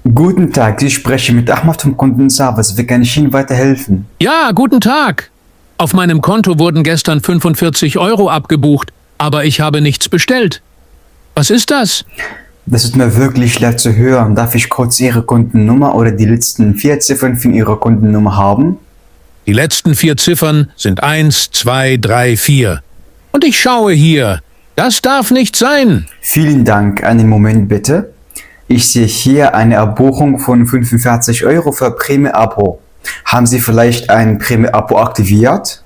Guten Tag, Sie sprechen mit Ahmad vom Kundenservice. Wie kann ich Ihnen weiterhelfen? Ja, guten Tag. Auf meinem Konto wurden gestern 45 Euro abgebucht, aber ich habe nichts bestellt. Was ist das? Das tut mir wirklich leid zu hören. Darf ich kurz Ihre Kundennummer oder die letzten 4 Ziffern von Ihrer Kundennummer haben? Die letzten 4 Ziffern sind 1, 2, 3, 4. Und ich schaue hier. Das darf nicht sein. Vielen Dank. Einen Moment bitte. Ich sehe hier eine Abbuchung von 45 Euro für Prämie-Abo. Haben Sie vielleicht ein Prämie-Abo aktiviert?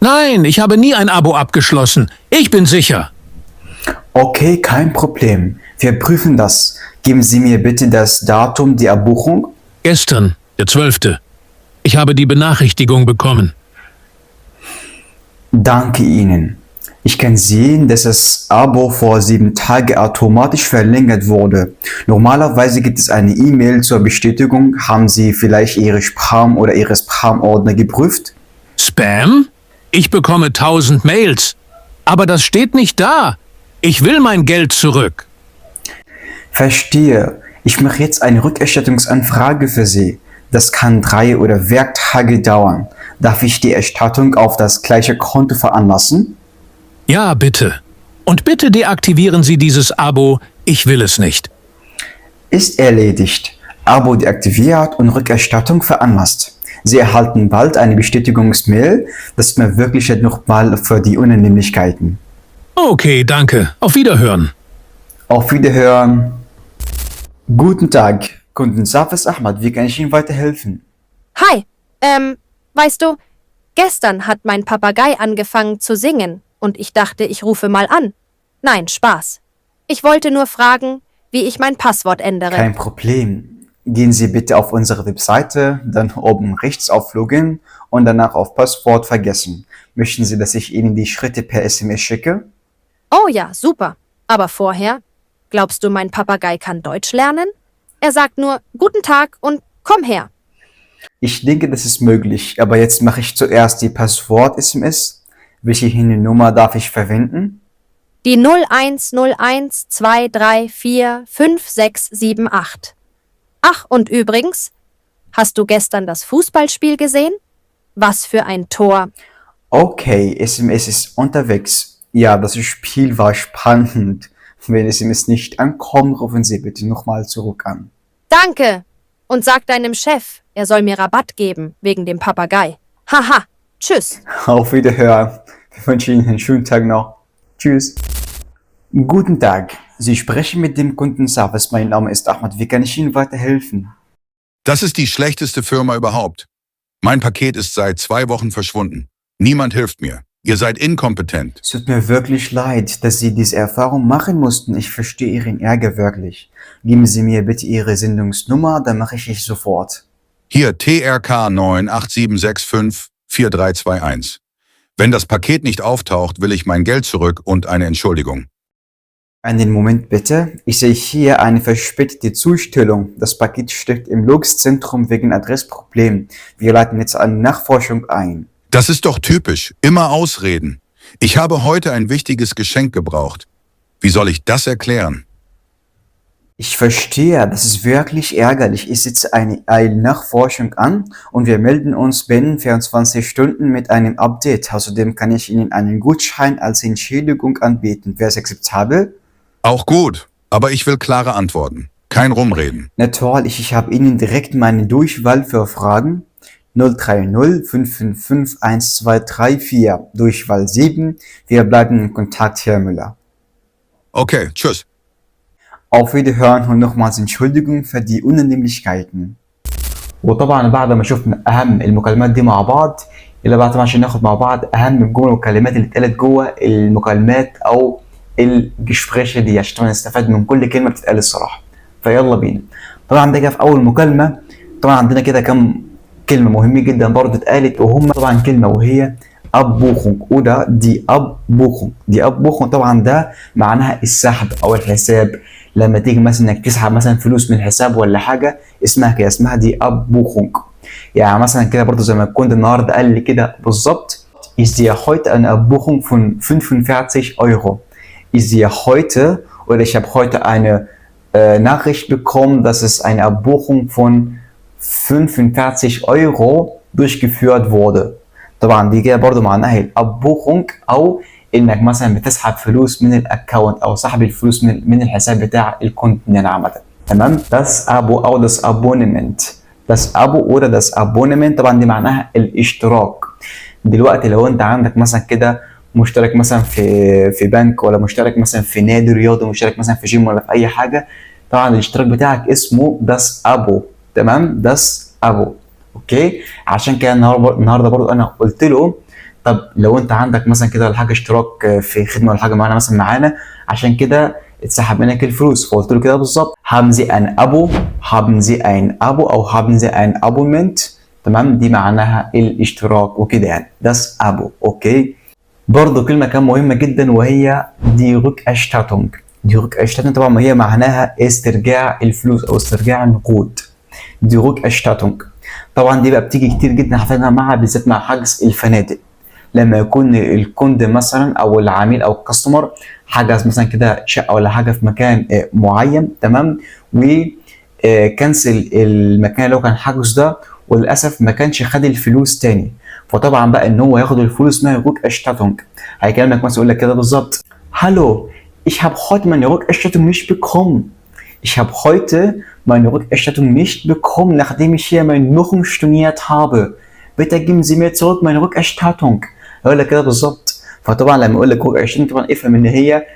Nein, ich habe nie ein Abo abgeschlossen. Ich bin sicher. Okay, kein Problem. Wir prüfen das. Geben Sie mir bitte das Datum der Abbuchung. Gestern, der 12. Ich habe die Benachrichtigung bekommen. Danke Ihnen. Ich kann sehen, dass das Abo vor 7 Tagen automatisch verlängert wurde. Normalerweise gibt es eine E-Mail zur Bestätigung. Haben Sie vielleicht Ihre Spam- oder Ihre Spam-Ordner geprüft? Spam? Ich bekomme 1000 Mails. Aber das steht nicht da. Ich will mein Geld zurück. Verstehe. Ich mache jetzt eine Rückerstattungsanfrage für Sie. Das kann 3 oder Werktage dauern. Darf ich die Erstattung auf das gleiche Konto veranlassen? Ja, bitte. Und bitte deaktivieren Sie dieses Abo. Ich will es nicht. Ist erledigt. Abo deaktiviert und Rückerstattung veranlasst. Sie erhalten bald eine Bestätigungsmail. Das ist mir wirklich nochmal für die Unannehmlichkeiten. Okay, danke. Auf Wiederhören. Auf Wiederhören. Guten Tag, Kundenservice Ahmad. Wie kann ich Ihnen weiterhelfen? Hi, weißt du, gestern hat mein Papagei angefangen zu singen und ich dachte, ich rufe mal an. Nein, Spaß. Ich wollte nur fragen, wie ich mein Passwort ändere. Kein Problem. Gehen Sie bitte auf unsere Webseite, dann oben rechts auf Login und danach auf Passwort vergessen. Möchten Sie, dass ich Ihnen die Schritte per SMS schicke? Oh ja, super. Aber vorher, glaubst du, mein Papagei kann Deutsch lernen? Er sagt nur Guten Tag und komm her. Ich denke, das ist möglich, aber jetzt mache ich zuerst die Passwort-SMS. Welche Handynummer darf ich verwenden? Die 010123455678. Ach, und übrigens, hast du gestern das Fußballspiel gesehen? Was für ein Tor. Okay, SMS ist unterwegs. Ja, das Spiel war spannend. Wenn SMS nicht ankommt, rufen Sie bitte nochmal zurück an. Danke. Und sag deinem Chef, er soll mir Rabatt geben wegen dem Papagei. Haha. Tschüss. Auf Wiederhören. Ich wünsche Ihnen einen schönen Tag noch. Tschüss. Guten Tag. Sie sprechen mit dem Kundenservice. Mein Name ist Ahmad. Wie kann ich Ihnen weiterhelfen? Das ist die schlechteste Firma überhaupt. Mein Paket ist seit 2 Wochen verschwunden. Niemand hilft mir. Ihr seid inkompetent. Es tut mir wirklich leid, dass Sie diese Erfahrung machen mussten. Ich verstehe Ihren Ärger wirklich. Geben Sie mir bitte Ihre Sendungsnummer, dann mache ich es sofort. Hier TRK 987654321. Wenn das Paket nicht auftaucht, will ich mein Geld zurück und eine Entschuldigung. Einen Moment bitte. Ich sehe hier eine verspätete Zustellung. Das Paket steckt im Logiszentrum wegen Adressproblemen. Wir leiten jetzt eine Nachforschung ein. Das ist doch typisch. Immer Ausreden. Ich habe heute ein wichtiges Geschenk gebraucht. Wie soll ich das erklären? Ich verstehe, das ist wirklich ärgerlich. Ich setze eine Nachforschung an und wir melden uns binnen 24 Stunden mit einem Update. Außerdem kann ich Ihnen einen Gutschein als Entschädigung anbieten. Wäre es akzeptabel? Auch gut, aber ich will klare Antworten. Kein Rumreden. Na toll, ich habe Ihnen direkt meine Durchwahl für Fragen. 030 555 1234, Durchwahl 7. Wir bleiben in Kontakt, Herr Müller. Okay, tschüss. Auf Wiederhören und nochmals Entschuldigung für die Unannehmlichkeiten. وطبعا بعد ما شفنا اهم المكالمات دي مع بعض، يلا بقى طبعا عشان ناخد مع بعض اهم الجمل والكلمات اللي اتقالت جوه المكالمات او الجespräche دي عشان طبعا نستفاد من كل كلمه بتتقال الصراحه. فيلا بينا. طبعا ده كده في اول مكالمه. طبعا عندنا كده كم كلمه مهمه جدا برضه اتقالت، وهم طبعا كلمه وهي Abbuchung oder die Abbuchung. Die Abbuchung طبعا ده معناها السحب او الحساب. لما تيجي مثلا انك تسحب مثلا فلوس من الحساب ولا حاجه اسمها كده، اسمها دي Abbuchung. يعني مثلا كده برضه زي ما كنت النهارده قال لي كده بالظبط. Ich sehe heute eine Abbuchung von 45 Euro. Ich sehe heute oder ich habe heute eine Nachricht bekommen, dass es eine Abbuchung von 45 Euro durchgeführt wurde. طبعا دي كده برضو معناها الابوخونج، او انك مثلا بتسحب فلوس من الاكونت او سحب الفلوس من الحساب بتاع الكونتين عامه. تمام. das Abo او das Abonnement. das Abo oder das Abonnement طبعا دي معناها الاشتراك. دلوقتي لو انت عندك مثلا كده مشترك مثلا في بنك، ولا مشترك مثلا في نادي رياضي، مشترك مثلا في جيم، ولا في اي حاجه، طبعا الاشتراك بتاعك اسمه das Abo. تمام. das Abo. اوكي. عشان كده النهارده برضو انا قلت له طب لو انت عندك مثلا كده ولا حاجه اشتراك في خدمه ولا حاجه معانا مثلا معانا، عشان كده اتسحب منك الفلوس، فقلت له كده بالظبط haben Sie ein Abo، haben Sie ein Abo او haben Sie ein Abonnement. تمام. دي معناها الاشتراك وكده يعني das Abo. اوكي. برضو كلمه كان مهمه جدا وهي دي Rückerstattung. دي Rückerstattung طبعا هي معناها استرجاع الفلوس او استرجاع النقود. دي Rückerstattung طبعا دي بقى بتيجي كتير جدا حرفيا مع بالذات مع حجز الفنادق، لما يكون الكوند مثلا او العميل او الكاستمر حجز مثلا كده شقه ولا حاجه في مكان معين. تمام. وكنسل المكان اللي هو كان حاجز ده، وللاسف ما كانش خد الفلوس تاني، فطبعا بقى ان هو ياخد الفلوس اسمها Rückerstattung. هيكلمك مثلا يقول لك كده بالظبط Hallo, ich habe heute meine Rückerstattung nicht bekommen. Ich habe heute meine Rückerstattung nicht bekommen, nachdem ich hier meine Nutzung storniert habe. Bitte geben Sie mir zurück meine Rückerstattung. يقول لك كده بالظبط. فطبعا لما يقول لك Rückerstattung طبعا افهم ان هي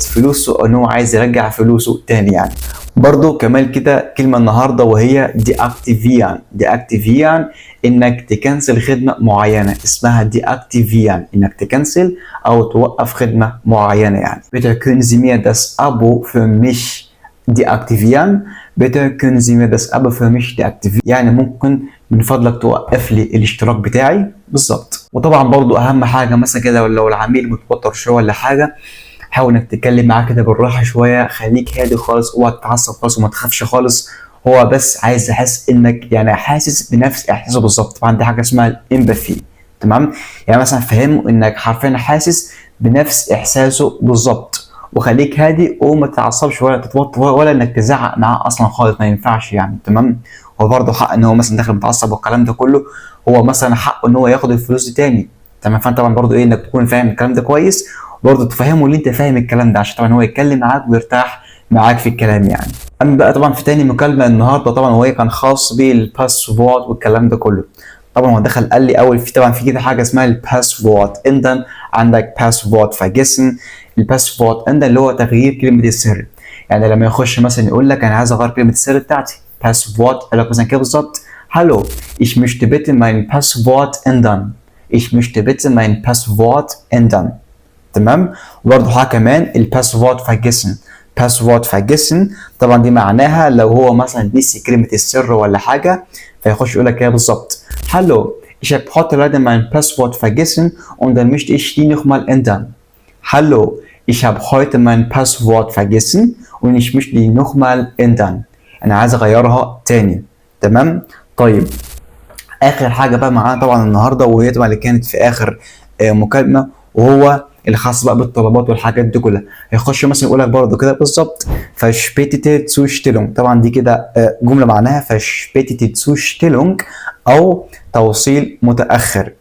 فلوسه، ان هو عايز يرجع فلوسه تاني يعني. برضو كمان كده كلمة النهارده وهي deaktivieren. deaktivieren انك تكنسل خدمة معينة، اسمها deaktivieren، انك تكنسل او توقف خدمة معينة يعني. Bitte können Sie mir das Abo für mich deaktivieren. Bitte können Sie mir das Abo für mich deaktivieren. يعني ممكن من فضلك توقف لي الاشتراك بتاعي. بالظبط. وطبعا برضو اهم حاجة مثلا كده لو العميل متوتر شوية ولا حاجة، حاول انك تتكلم معاه كده بالراحة شوية، خليك هادي خالص، اوعى تتعصب خالص وما تخافش خالص. هو بس عايز يحس انك يعني حاسس بنفس احساسه بالظبط. طبعا دي حاجة اسمها الامباثي. تمام. يعني مثلا فهمه انك حرفيا حاسس بنفس احساسه بالظبط، وخليك هادي وما تتعصبش ولا تتوتر ولا انك تزعق معاه اصلا خالص، ما ينفعش يعني. تمام. هو برضه حق ان هو مثلا داخل متعصب والكلام ده كله، هو مثلا حقه ان هو ياخد الفلوس دي تاني. تمام. فانت طبعا برضه ايه انك تكون فاهم الكلام ده كويس، برضه تفهمه اللي انت فاهم الكلام ده، عشان طبعا هو يتكلم معاك ويرتاح معاك في الكلام يعني. اما بقى طبعا في تاني مكالمه النهارده طبعا وهي كان خاص بالباسورد والكلام ده كله. طبعا هو دخل قال لي اول طبعا في كده حاجه اسمها الباسورد اندن. عندك باسورد vergessen. الباسورد اندن اللي هو تغيير كلمه السر. يعني لما يخش مثلا يقول لك انا عايز اغير كلمه السر بتاعتي، باسورد، قال لك مثلا كده بالظبط Hallo, ich möchte bitte mein Passwort ändern. Ich möchte bitte mein Passwort ändern. تمام. وبرضه حاجه كمان الباسورد vergessen. باسورد vergessen طبعا دي معناها لو هو مثلا نسي كلمه السر ولا حاجه، فيخش يقول لك كده بالظبط Hallo, ich habe heute leider mein Passwort vergessen und dann möchte ich die nochmal ändern. Hallo, ich habe heute mein Passwort vergessen und ich möchte die nochmal ändern. انا عايز اغيرها تاني. تمام. طيب اخر حاجه بقى معانا طبعا النهارده وهي طبعا اللي كانت في اخر مكالمه، وهو الخاص بقى بالطلبات والحاجات دي كلها. هيخش مثلا يقول لك برضه كده بالظبط verspätete Zustellung. طبعا دي كده جمله معناها verspätete Zustellung او توصيل متاخر.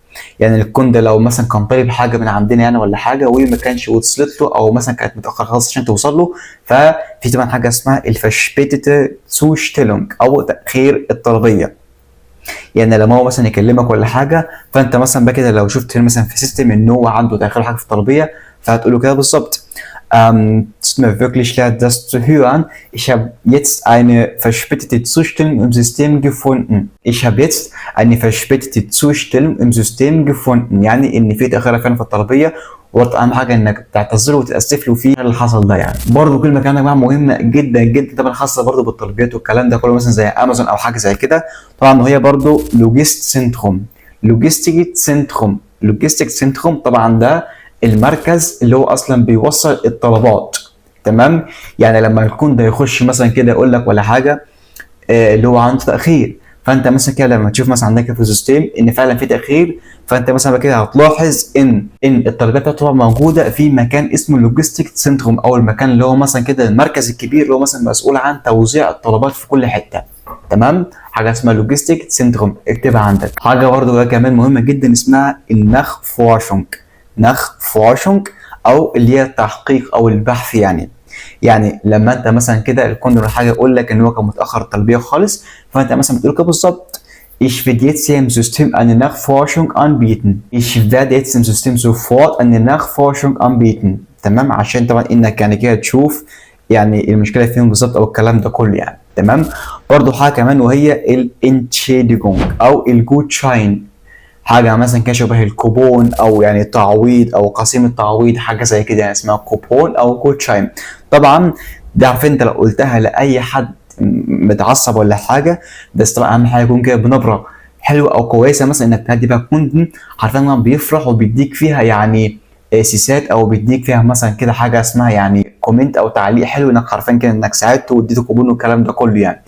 يعني الكوند لو مثلا كان طالب حاجه من عندنا يعني ولا حاجه وما كانش وصلت له، او مثلا كانت متاخره خالص عشان توصل له، ففي طبعا حاجه اسمها الverspätete Zustellung او تاخير الطلبيه. يعني لما هو مثلا يكلمك ولا حاجه، فانت مثلا بقى كده لو شفت مثلا في سيستم ان هو عنده تاخير حاجه في الطلبيه، فهتقول له كده بالظبط es tut mir wirklich leid, das zu hören. Ich habe jetzt eine verspätete Zustellung im System gefunden. Ich habe jetzt eine verspätete Zustellung im System gefunden. يعني ان في تاخير فعلا في الطلبيه، وبرضه اهم حاجه انك تعتذر وتاسف له في اللي حصل ده يعني. برضه كلمه كمان بقى مهمه جدا جدا طبعا خاصه برضه بالطلبيات والكلام ده كله، مثلا زي امازون او حاجه زي كده. طبعا وهي برضه لوجيست سنتروم. لوجيستيك سنتروم. لوجيستيك سنتروم طبعا ده المركز اللي هو اصلا بيوصل الطلبات. تمام. يعني لما يكون ده يخش مثلا كده يقول لك ولا حاجه اللي هو عنده تاخير، فانت مثلا كده لما تشوف مثلا عندك في السيستم ان فعلا في تاخير، فانت مثلا كده هتلاحظ ان الطلبات بتاعته موجوده في مكان اسمه اللوجيستيك سنتروم، او المكان اللي هو مثلا كده المركز الكبير اللي هو مثلا مسؤول عن توزيع الطلبات في كل حته. تمام، حاجه اسمها لوجيستيك سنتروم، اكتبها عندك. حاجه برضو كمان مهمه جدا اسمها النخفورشونج. نخفورشونج او اللي هي التحقيق او البحث يعني لما انت مثلا كده الكوندر حاجه يقول لك ان هو كان متاخر التلبيه خالص، فانت مثلا بتقول كده بالظبط: Ich werde jetzt hier im System eine Nachforschung anbieten. Ich werde jetzt im System sofort eine Nachforschung anbieten. تمام، عشان طبعا انك يعني كده تشوف يعني المشكله فين بالظبط او الكلام ده كله يعني. تمام، برضو حاجه كمان وهي الانتشيديجونج او الجوتشاين، حاجه مثلا كده شبه الكوبون او يعني تعويض او قسيمه تعويض، حاجه زي كده يعني اسمها كوبون او جوتشاين. طبعا ده عارف انت لو قلتها لاي حد متعصب ولا حاجه، بس طبعا اهم حاجه يكون كده بنبره حلوه او كويسه، مثلا انك تهدي بقى كونتن عارفين ان بيفرح وبيديك فيها يعني سيسات، او بيديك فيها مثلا كده حاجه اسمها يعني كومنت او تعليق حلو انك عارفين كده انك ساعدته واديته كوبون والكلام ده كله يعني.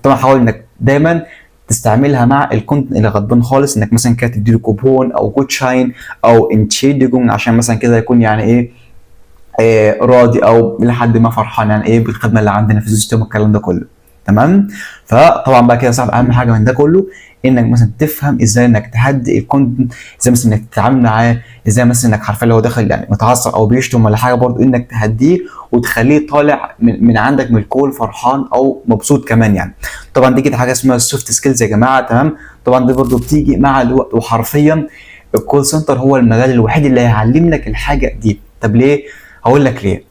طبعا حاول انك دايما تستعملها مع الكونتنت اللي غضبان خالص، انك مثلا كده تديله كوبون او جوتشاين او انتشيديجون عشان مثلا كده يكون يعني ايه راضي او لحد ما فرحان يعني ايه بالخدمه اللي عندنا في السيستم والكلام ده كله. تمام، فطبعا بقى كده صعب. اهم حاجه من ده كله انك مثلا تفهم ازاي انك تهدي الكونتنت، ازاي مثلا انك تتعامل معاه، ازاي مثلا انك عارفه لو داخل يعني متعصب او بيشتم ولا حاجه برضو انك تهديه وتخليه طالع من عندك من الكول فرحان او مبسوط كمان يعني. طبعا دي كده حاجه اسمها السوفت سكيلز يا جماعه. تمام، طبعا دي برضو بتيجي مع الوقت، وحرفيا الكول سنتر هو المجال الوحيد اللي هيعلم لك الحاجه دي. طب ليه؟ هقول لك ليه.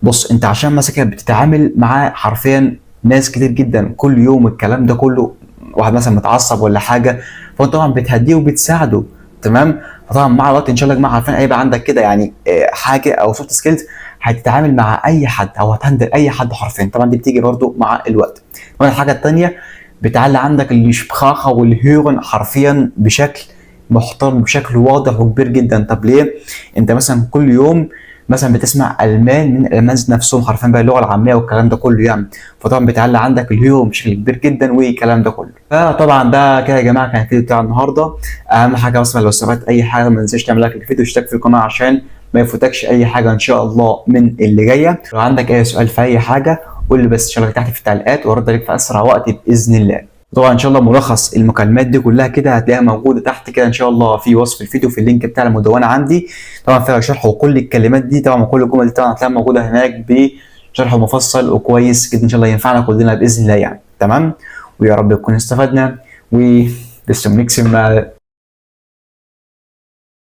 بص، انت عشان مثلا بتتعامل مع حرفيا ناس كتير جدا كل يوم الكلام ده كله، واحد مثلا متعصب ولا حاجه، فانت طبعا بتهديه وبتساعده. تمام، فطبعا مع الوقت ان شاء الله يا جماعه عارفين هيبقى عندك كده يعني حاجه او سوفت سكيلز هتتعامل مع اي حد او هتهندل اي حد حرفيا. طبعا دي بتيجي برده مع الوقت. طبعا الحاجه الثانيه بتعلي عندك الشبخاخه والهيرون حرفيا بشكل محترم بشكل واضح وكبير جدا. طب ليه؟ انت مثلا كل يوم مثلا بتسمع المان من الالمان نفسهم حرفيا بقى اللغه العاميه والكلام ده كله يعني، فطبعا بتعلي عندك الهيرو بشكل كبير جدا والكلام ده كله. فطبعا ده كده يا جماعه كان الفيديو بتاع النهارده. اهم حاجه بس لو استفدت اي حاجه ما تنساش تعمل لايك للفيديو واشترك في القناه عشان ما يفوتكش اي حاجه ان شاء الله من اللي جايه. لو عندك اي سؤال في اي حاجه قول لي بس ان شاء الله تحت في التعليقات وارد عليك في اسرع وقت باذن الله. طبعا ان شاء الله ملخص المكالمات دي كلها كده هتلاقيها موجوده تحت كده ان شاء الله في وصف الفيديو في اللينك بتاع المدونه عندي. طبعا فيها شرح وكل الكلمات دي طبعا وكل الجمل دي طبعا هتلاقيها موجوده هناك بشرح مفصل وكويس جدا ان شاء الله ينفعنا كلنا باذن الله يعني. تمام، ويا رب نكون استفدنا و bis zum nächsten Mal.